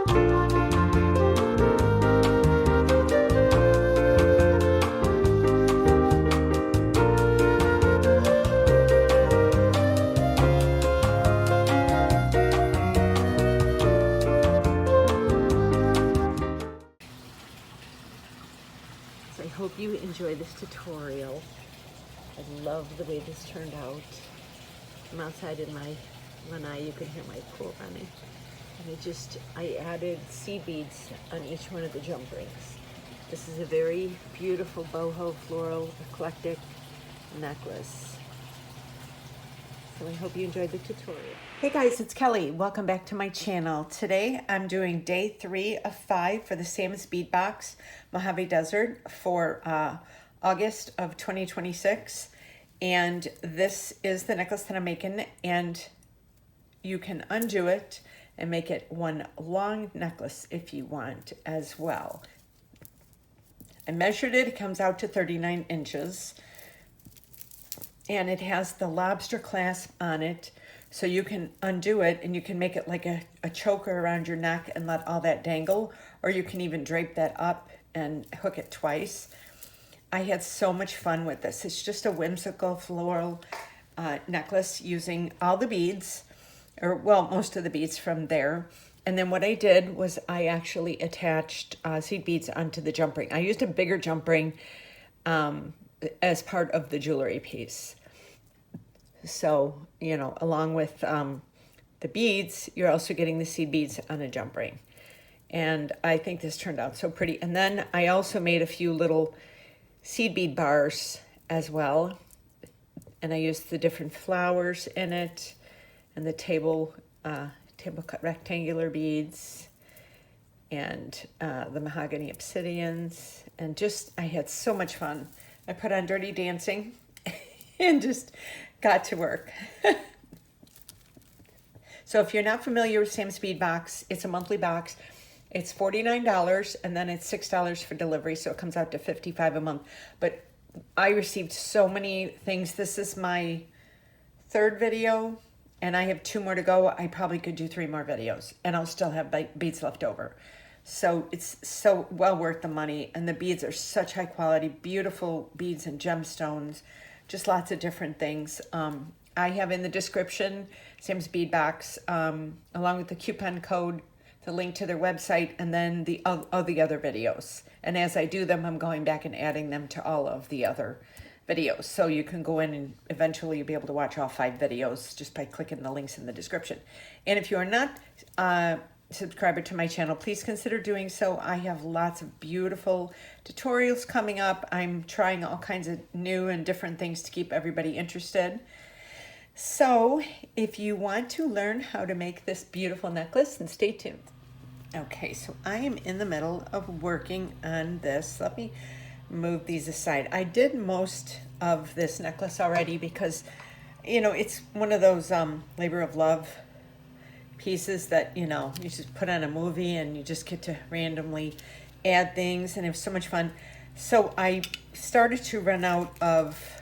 I hope you enjoy this tutorial. I love the way this turned out. I'm outside in my lanai, you can hear my pool running. And I added seed beads on each one of the jump rings. This is a very beautiful boho floral eclectic necklace. So I hope you enjoyed the tutorial. Hey guys, it's Kelly. Welcome back to my channel. Today I'm doing day 3 of 5 for the Same as Bead Box Mojave Desert for August of 2026. And this is the necklace that I'm making, and you can undo it and make it one long necklace if you want as well. I measured it, it comes out to 39 inches. And it has the lobster clasp on it, so you can undo it and you can make it like a choker around your neck and let all that dangle, or you can even drape that up and hook it twice. I had so much fun with this. It's just a whimsical floral necklace using all the beads, or well, most of the beads from there. And then what I did was I actually attached seed beads onto the jump ring. I used a bigger jump ring as part of the jewelry piece. So, you know, along with the beads, you're also getting the seed beads on a jump ring. And I think this turned out so pretty. And then I also made a few little seed bead bars as well. And I used the different flowers in it and the table cut rectangular beads and the mahogany obsidians. And just, I had so much fun. I put on Dirty Dancing and just got to work. So if you're not familiar with Sam's Bead Box, it's a monthly box. It's $49 and then it's $6 for delivery, so it comes out to $55 a month. But I received so many things. This is my 3rd video and I have 2 more to go. I probably could do 3 more videos and I'll still have beads left over. So it's so well worth the money, and the beads are such high quality, beautiful beads and gemstones, just lots of different things. I have in the description, Sam's Bead Box, along with the coupon code, the link to their website, and then all the other videos. And as I do them, I'm going back and adding them to all of the other videos. So you can go in and eventually you'll be able to watch all 5 videos just by clicking the links in the description. And if you are not subscriber to my channel, please consider doing so. I have lots of beautiful tutorials coming up. I'm trying all kinds of new and different things to keep everybody interested. So if you want to learn how to make this beautiful necklace, then stay tuned. Okay, so I am in the middle of working on this. Let me move these aside. I did most of this necklace already because, you know, it's one of those labor of love pieces that, you know, you just put on a movie and you just get to randomly add things, and it was so much fun. So I started to run out of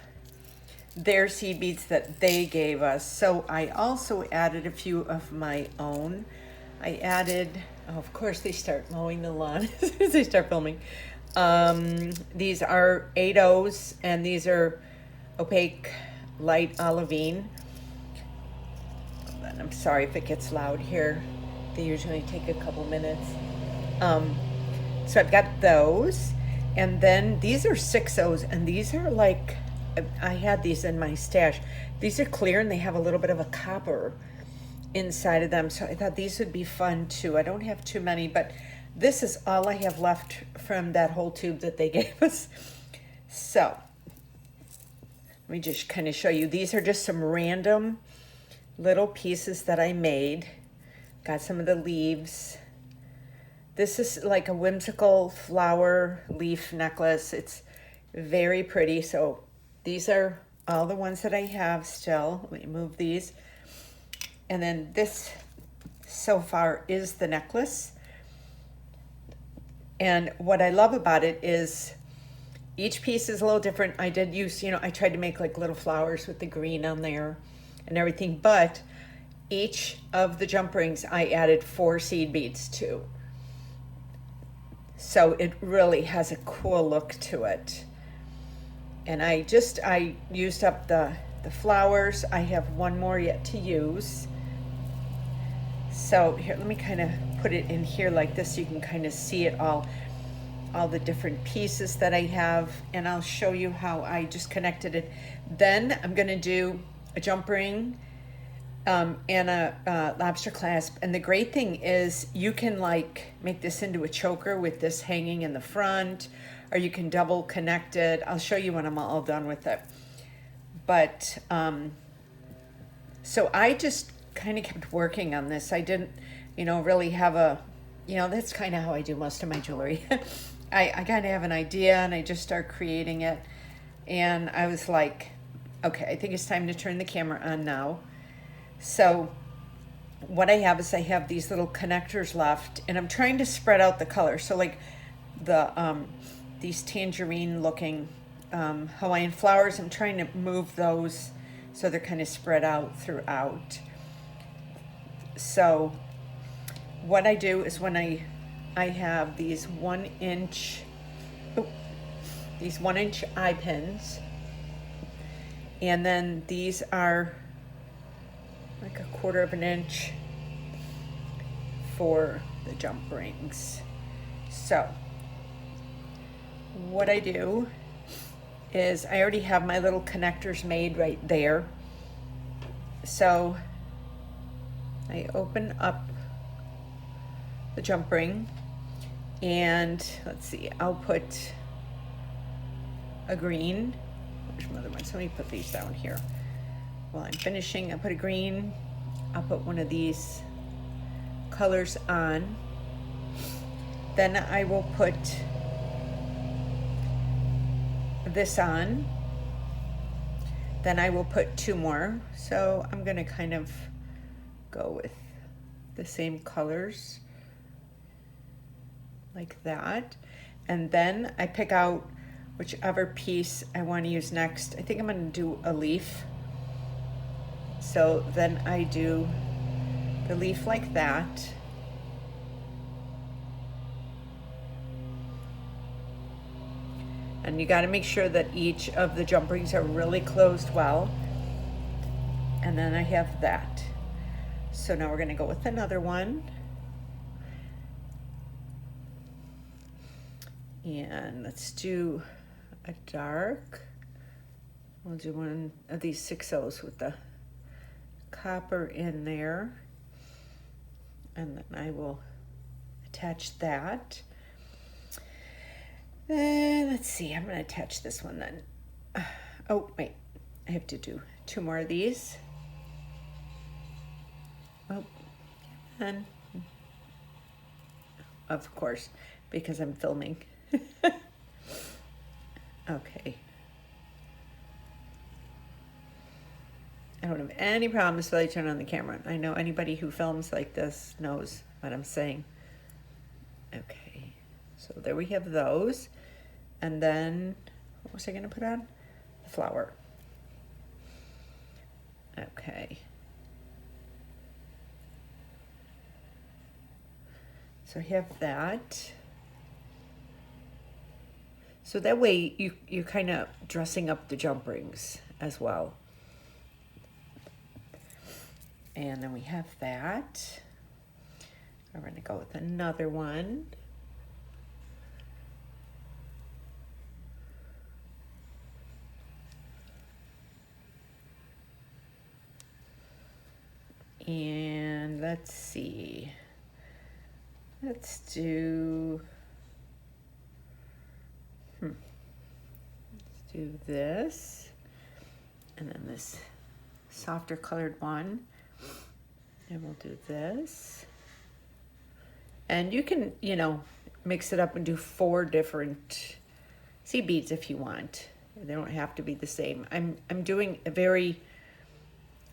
their seed beads that they gave us, so I also added a few of my own. I added, oh, of course they start mowing the lawn as soon as they start filming. These are 8/0s and these are opaque light olivine. I'm sorry if it gets loud here. They usually take a couple minutes. So I've got those. And then these are 6/0s, and these are like, I had these in my stash. These are clear and they have a little bit of a copper inside of them. So I thought these would be fun too. I don't have too many, but this is all I have left from that whole tube that they gave us. So let me just kind of show you. These are just some random little pieces that I made. Got some of the leaves. This is like a whimsical flower leaf necklace. It's very pretty. So these are all the ones that I have still. Let me move these. And then this so far is the necklace. And what I love about it is each piece is a little different. I did use, you know, I tried to make like little flowers with the green on there and everything, but each of the jump rings I added 4 seed beads to. So it really has a cool look to it. And I used up the flowers. I have one more yet to use. So here, let me kind of put it in here like this so you can kind of see it all the different pieces that I have, and I'll show you how I just connected it. Then I'm gonna do a jump ring and a lobster clasp. And the great thing is you can like make this into a choker with this hanging in the front, or you can double connect it. I'll show you when I'm all done with it. But so I just kind of kept working on this. I didn't, really have a, that's kind of how I do most of my jewelry. I kind of have an idea and I just start creating it. And I was like, okay, I think it's time to turn the camera on now. So what I have is I have these little connectors left, and I'm trying to spread out the color. So like these tangerine looking Hawaiian flowers, I'm trying to move those so they're kind of spread out throughout. So what I do is when I have these 1-inch eye pins, and then these are like 1/4 of an inch for the jump rings. So what I do is I already have my little connectors made right there. So I open up the jump ring, and let's see, I'll put a green. Where's my other ones? Let me put these down here. While I'm finishing, I put a green. I'll put one of these colors on. Then I will put this on. Then I will put 2 more. So I'm gonna kind of go with the same colors like that. And then I pick out whichever piece I want to use next. I think I'm going to do a leaf. So then I do the leaf like that. And you got to make sure that each of the jump rings are really closed well. And then I have that. So now we're going to go with another one. And let's do a dark. We'll do one of these 6/0s with the copper in there. And then I will attach that. And let's see, I'm going to attach this one then. Oh, wait, I have to do 2 more of these. Oh, and of course, because I'm filming. Okay. I don't have any problems till I turn on the camera. I know anybody who films like this knows what I'm saying. Okay, so there we have those. And then, what was I going to put on? The flower. Okay. So I have that. So that way you're kind of dressing up the jump rings as well. And then we have that. I'm going to go with another one. And let's see. Let's do this, and then this softer colored one, and we'll do this. And you can, mix it up and do 4 different seed beads if you want. They don't have to be the same. I'm doing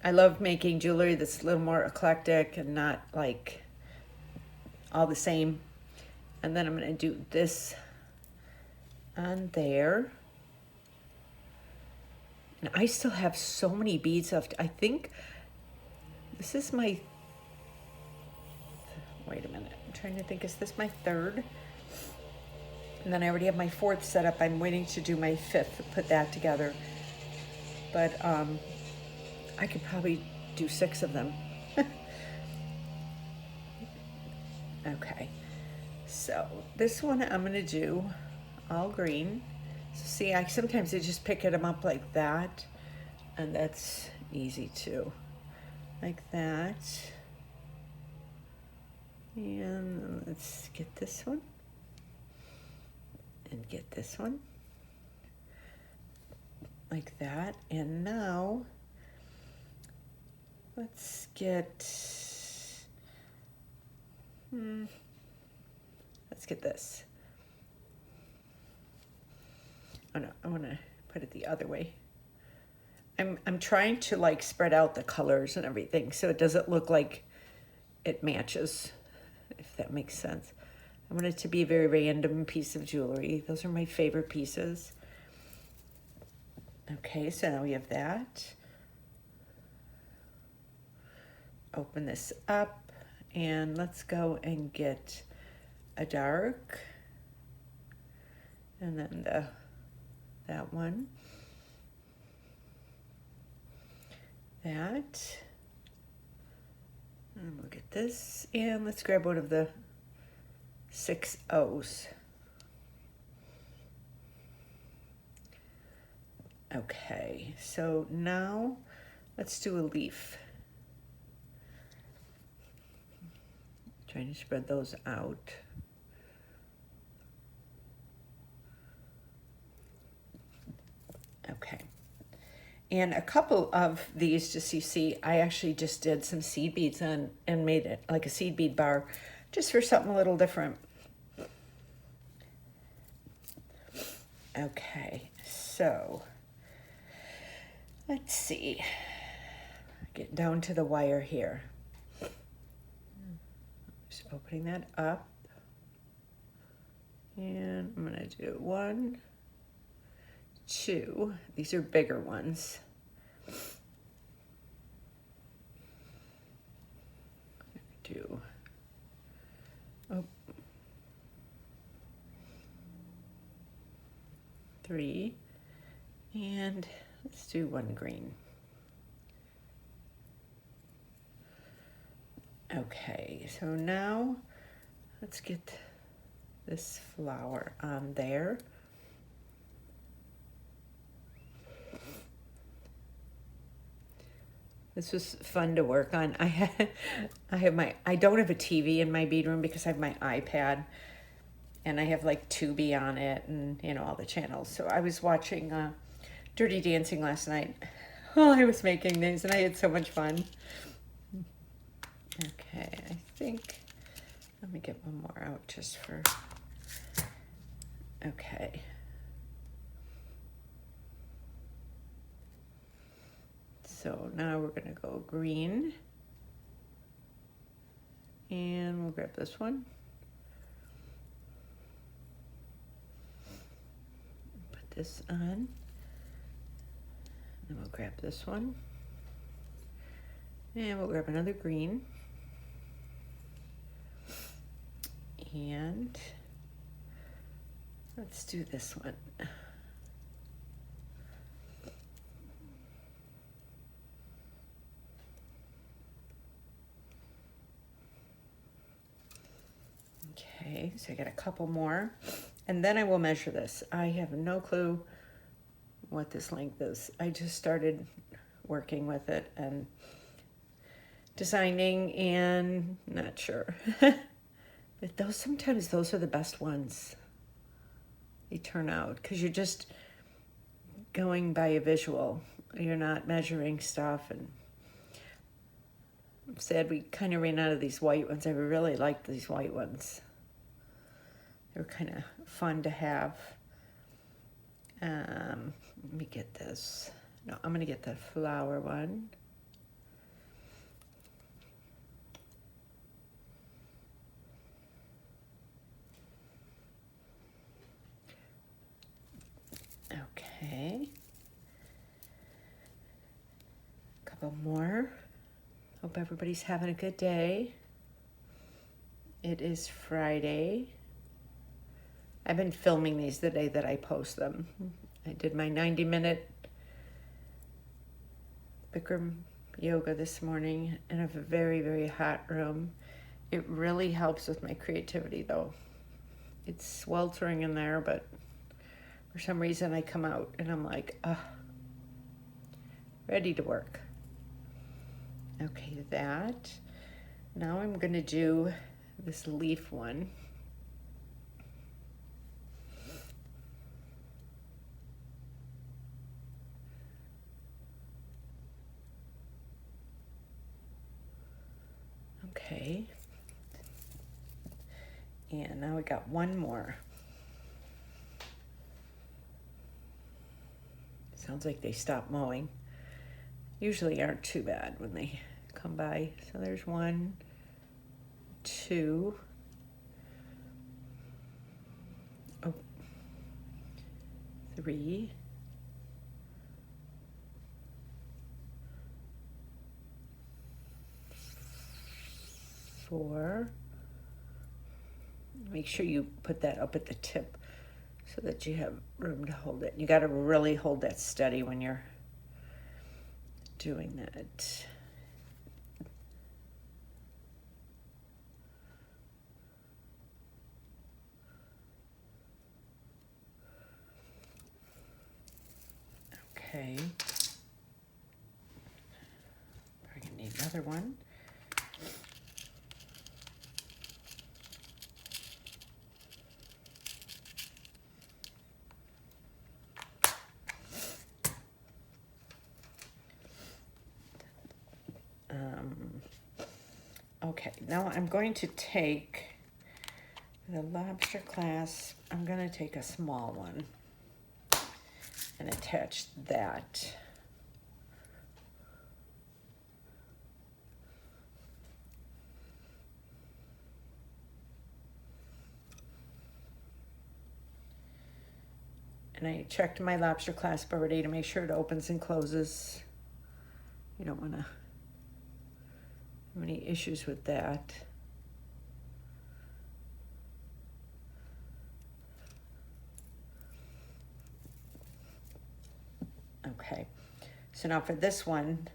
I love making jewelry that's a little more eclectic and not like all the same. And then I'm going to do this on there. And I still have so many beads left. I think this is my, wait a minute, I'm trying to think, is this my third? And then I already have my fourth set up. I'm waiting to do my fifth, put that together. But I could probably do 6 of them. Okay, so this one I'm gonna do all green. So see, sometimes I just pick them up like that, and that's easy too. Like that. And let's get this one. And get this one. Like that. And now, let's get, let's get this. Oh no, I want to put it the other way. I'm trying to like spread out the colors and everything so it doesn't look like it matches, if that makes sense. I want it to be a very random piece of jewelry. Those are my favorite pieces. Okay, so now we have that. Open this up and let's go and get a dark. And then that one. That. And we'll get this. And let's grab one of the 6 O's. Okay, so now let's do a leaf. Trying to spread those out. Okay. And a couple of these, just you see, I actually just did some seed beads on and made it like a seed bead bar, just for something a little different. Okay, so let's see. Get down to the wire here. Just opening that up. And I'm gonna do 1, 2. These are bigger ones. Do 3, and let's do 1 green. Okay, so now let's get this flower on there. This was fun to work on. I don't have a TV in my bead room because I have my iPad, and I have like Tubi on it, and you know, all the channels. So I was watching Dirty Dancing last night while I was making these, and I had so much fun. Okay, I think, let me get one more out just for, okay. So now we're gonna go green, and we'll grab this one. Put this on, then we'll grab this one, and we'll grab another green. And let's do this one. Okay, so I got a couple more, and then I will measure this. I have no clue what this length is. I just started working with it and designing, and not sure. But sometimes those are the best ones. They turn out because you're just going by a visual. You're not measuring stuff. And I'm sad we kind of ran out of these white ones. I really liked these white ones. They were kind of fun to have. Let me get this. No, I'm going to get the flower one. Okay. A couple more. Hope everybody's having a good day. It is Friday. I've been filming these the day that I post them. I did my 90-minute Bikram yoga this morning in a very, very hot room. It really helps with my creativity though. It's sweltering in there, but for some reason I come out and I'm like, ready to work. Okay, that. Now I'm gonna do this leaf one. Okay. And now we got one more. Sounds like they stopped mowing. Usually aren't too bad when they come by. So there's 1, 2. Oh, 3. 4. Make sure you put that up at the tip so that you have room to hold it. You got to really hold that steady when you're doing that. Okay. Probably gonna need another one. Okay, now I'm going to take the lobster clasp. I'm going to take a small one and attach that. And I checked my lobster clasp already to make sure it opens and closes. You don't want to have any issues with that. Okay, so now for this one,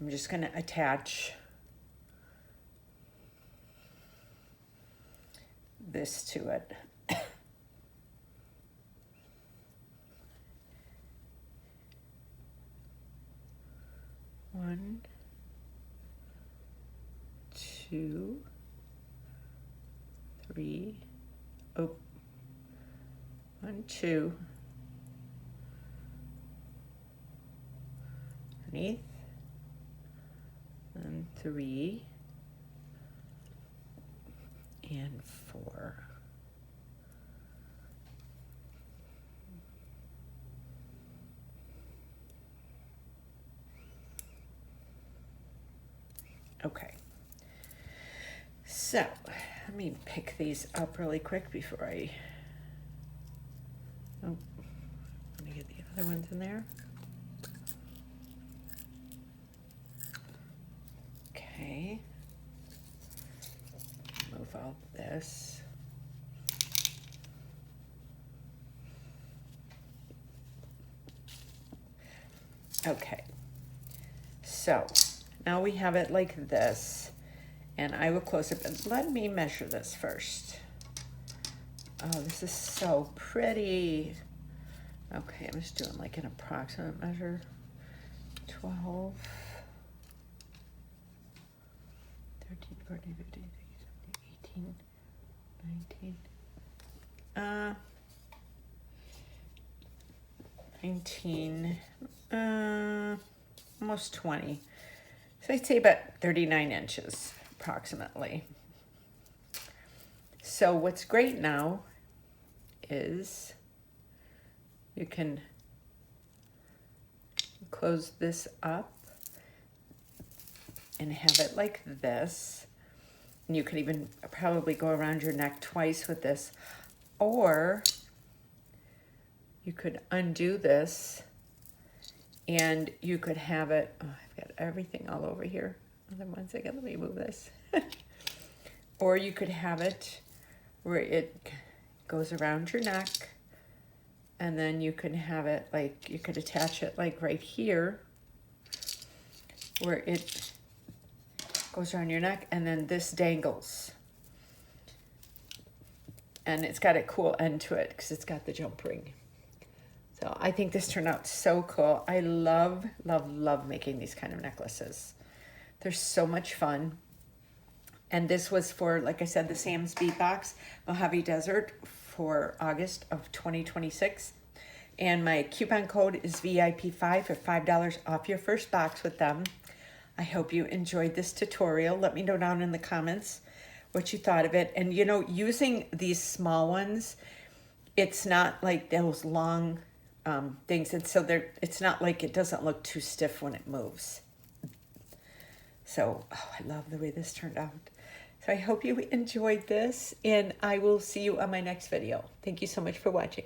I'm just going to attach this to it. 1, 2, 3. Oh, 1, 2. Underneath. And 3. And 4. Okay, so let me pick these up really quick before let me get the other ones in there. Okay, move out this. Okay, so now we have it like this, and I will close it, but let me measure this first. Oh, this is so pretty. Okay, I'm just doing like an approximate measure. 12, 13, 14, 15, 16, 17, 18, 19, almost 20. So I'd say about 39 inches, approximately. So what's great now is you can close this up and have it like this. And you could even probably go around your neck twice with this, or you could undo this and you could have it, oh, I've got everything all over here. Hold on 1 second, let me move this. Or you could have it where it goes around your neck, and then you can have it like, you could attach it like right here, where it goes around your neck, and then this dangles. And it's got a cool end to it because it's got the jump ring. So I think this turned out so cool. I love, love, love making these kind of necklaces. They're so much fun. And this was for, like I said, the Sam's Bead Box, Mojave Desert, for August of 2026. And my coupon code is VIP5 for $5 off your first box with them. I hope you enjoyed this tutorial. Let me know down in the comments what you thought of it. And you know, using these small ones, it's not like those long things. And so it's not like it doesn't look too stiff when it moves. So, oh, I love the way this turned out. So I hope you enjoyed this, and I will see you on my next video. Thank you so much for watching.